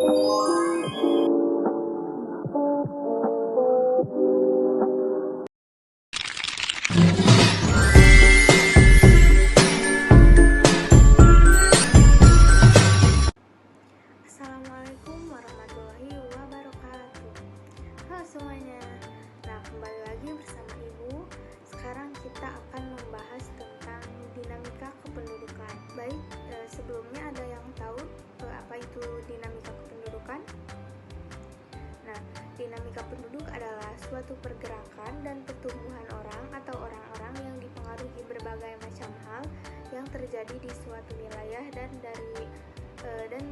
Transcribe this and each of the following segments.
Assalamualaikum warahmatullahi wabarakatuh. Halo semuanya. Nah, kembali lagi bersama Ibu. Sekarang kita akan membahas tentang dinamika kependudukan. Baik, sebelumnya ada yang tahu apa itu dinamika kependudukan? Nah, dinamika penduduk adalah suatu pergerakan dan pertumbuhan orang atau orang-orang yang dipengaruhi berbagai macam hal yang terjadi di suatu wilayah dan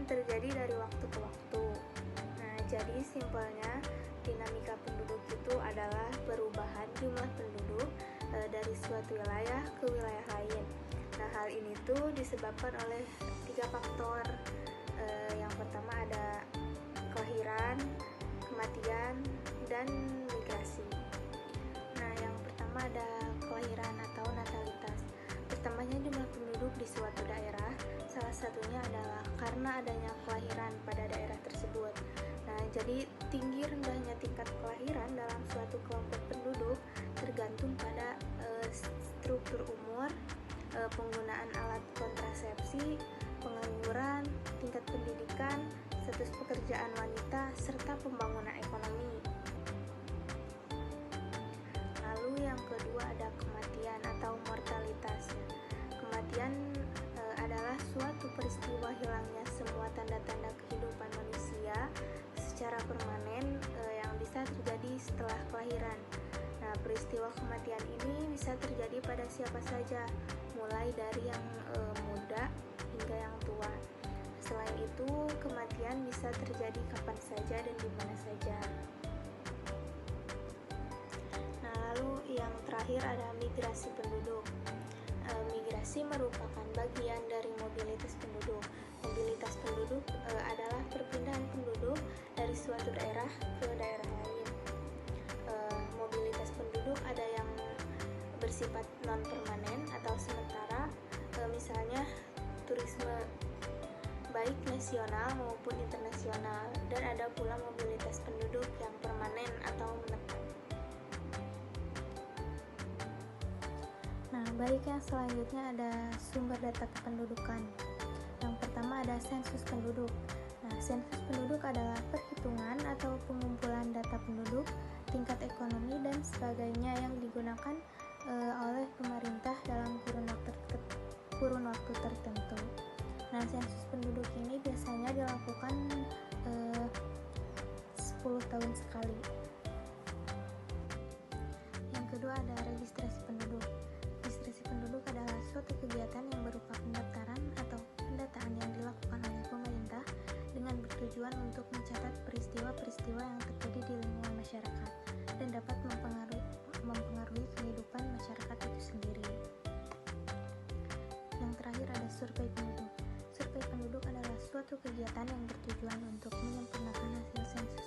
terjadi dari waktu ke waktu. Nah, jadi simpelnya dinamika penduduk itu adalah perubahan jumlah penduduk dari suatu wilayah ke wilayah lain. Nah, hal ini tuh disebabkan oleh 3 faktor. Yang pertama ada kelahiran, kematian, dan migrasi. Nah, yang pertama ada kelahiran atau natalitas. Pertamanya jumlah penduduk di suatu daerah, salah satunya adalah karena adanya kelahiran pada daerah tersebut. Nah, jadi tinggi rendahnya tingkat kelahiran dalam suatu kelompok penduduk tergantung pada struktur umur, penggunaan alat kontrasepsi, pengangguran, tingkat pendidikan, status pekerjaan wanita, serta pembangunan ekonomi. Lalu yang kedua ada kematian atau mortalitas. Kematian adalah suatu peristiwa hilangnya semua tanda-tanda kehidupan manusia secara permanen yang bisa terjadi setelah kelahiran. Nah, peristiwa kematian ini bisa terjadi pada siapa saja, mulai dari yang muda hingga yang tua. Selain itu, kematian bisa terjadi kapan saja dan di mana saja. Nah, lalu yang terakhir ada migrasi penduduk. Migrasi merupakan bagian dari mobilitas penduduk. Mobilitas penduduk adalah perpindahan penduduk dari suatu daerah ke daerah lain. Mobilitas penduduk ada yang bersifat non-permanen atau sementara, misalnya turisme baik nasional maupun internasional, dan ada pula mobilitas penduduk yang permanen atau menetap. Nah, baik, yang selanjutnya ada sumber data kependudukan. Yang pertama ada sensus penduduk. Nah, sensus penduduk adalah perhitungan atau pengumpulan data penduduk, tingkat ekonomi, dan sebagainya yang digunakan oleh pemerintah dalam kurun waktu tertentu. Nah, sensus penduduk ini biasanya dilakukan 10 tahun sekali. Yang kedua ada registrasi penduduk. Registrasi penduduk adalah suatu kegiatan yang berupa pendaftaran atau pendataan yang dilakukan oleh pemerintah dengan bertujuan untuk mencatat peristiwa-peristiwa yang terjadi di lingkungan masyarakat dan dapat mempengaruhi kehidupan masyarakat itu sendiri. Yang terakhir ada survei penduduk. Survei penduduk adalah suatu kegiatan yang bertujuan untuk menyempurnakan hasil sensus